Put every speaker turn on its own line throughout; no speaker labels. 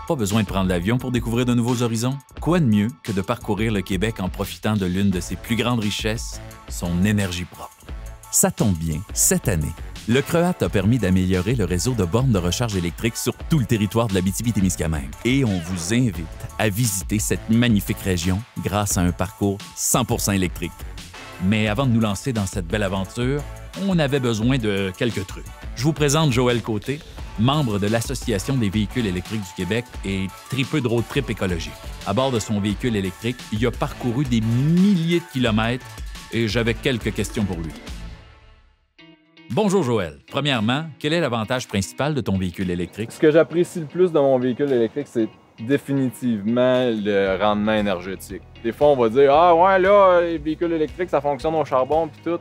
Pas besoin de prendre l'avion pour découvrir de nouveaux horizons. Quoi de mieux que de parcourir le Québec en profitant de l'une de ses plus grandes richesses, son énergie propre. Ça tombe bien, cette année, le CREAT a permis d'améliorer le réseau de bornes de recharge électrique sur tout le territoire de l'Abitibi-Témiscamingue. Et on vous invite à visiter cette magnifique région grâce à un parcours 100% électrique. Mais avant de nous lancer dans cette belle aventure, on avait besoin de quelques trucs. Je vous présente Joël Côté, membre de l'Association des véhicules électriques du Québec et tripeux de road trip écologique. À bord de son véhicule électrique, il a parcouru des milliers de kilomètres et j'avais quelques questions pour lui. Bonjour Joël. Premièrement, quel est l'avantage principal de ton véhicule électrique?
Ce que j'apprécie le plus de mon véhicule électrique, c'est définitivement le rendement énergétique. Des fois, on va dire « Ah ouais, là, les véhicules électriques, ça fonctionne au charbon puis tout. »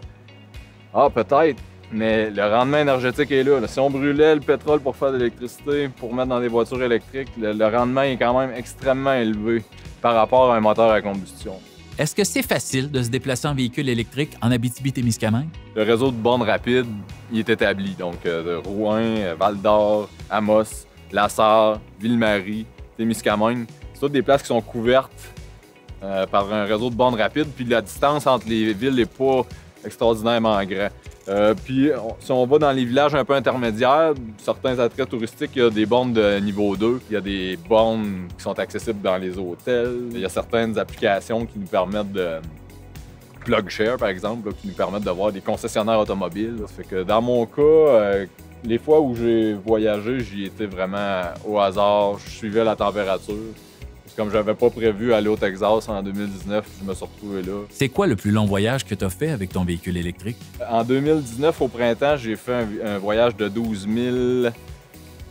Ah, peut-être, mais le rendement énergétique est là. Si on brûlait le pétrole pour faire de l'électricité, pour mettre dans des voitures électriques, le rendement est quand même extrêmement élevé par rapport à un moteur à combustion.
Est-ce que c'est facile de se déplacer en véhicule électrique en Abitibi-Témiscamingue?
Le réseau de bornes rapides, il est établi. Donc, de Rouyn, Val-d'Or, Amos, Lassar, Ville-Marie, Témiscamingue. C'est toutes des places qui sont couvertes par un réseau de bornes rapides. Puis la distance entre les villes n'est pas extraordinairement grand. Puis si on va dans les villages un peu intermédiaires, certains attraits touristiques, il y a des bornes de niveau 2, il y a des bornes qui sont accessibles dans les hôtels, il y a certaines applications qui nous permettent de PlugShare par exemple, là, qui nous permettent de voir des concessionnaires automobiles. Ça fait que dans mon cas, les fois où j'ai voyagé, j'y étais vraiment au hasard, je suivais la température. Comme je n'avais pas prévu aller au Texas en 2019, je me suis retrouvé là.
C'est quoi le plus long voyage que tu as fait avec ton véhicule électrique?
En 2019, au printemps, j'ai fait un voyage de 12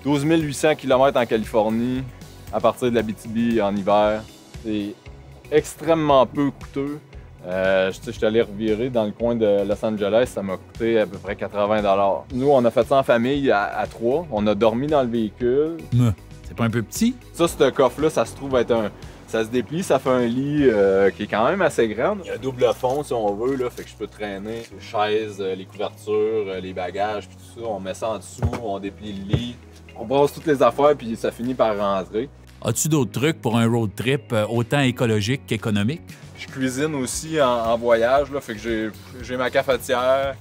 800 km en Californie, à partir de l'Abitibi en hiver. C'est extrêmement peu coûteux. Je suis allé revirer dans le coin de Los Angeles, ça m'a coûté à peu près 80 $. Nous, on a fait ça en famille à 3. On a dormi dans le véhicule.
C'est pas un peu petit?
Ça, ce coffre-là, ça se trouve être un... Ça se déplie, ça fait un lit qui est quand même assez grand. Il y a un double fond, si on veut, là, fait que je peux traîner les chaises, les couvertures, les bagages, puis tout ça. On met ça en dessous, on déplie le lit, on brasse toutes les affaires, puis ça finit par rentrer.
As-tu d'autres trucs pour un road trip autant écologique qu'économique?
Je cuisine aussi en voyage, là, fait que j'ai ma cafetière.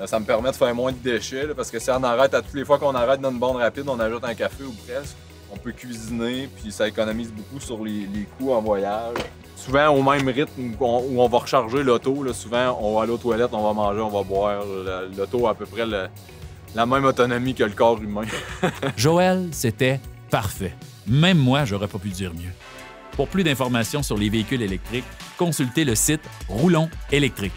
Ça me permet de faire moins de déchets, là, parce que si on arrête, à toutes les fois qu'on arrête dans une borne rapide, on ajoute un café ou presque. On peut cuisiner, puis ça économise beaucoup sur les coûts en voyage. Souvent, au même rythme où on va recharger l'auto, souvent, on va aller aux toilettes, on va manger, on va boire. L'auto a à peu près la même autonomie que le corps humain.
Joël, c'était parfait. Même moi, j'aurais pas pu dire mieux. Pour plus d'informations sur les véhicules électriques, consultez le site Roulons électrique.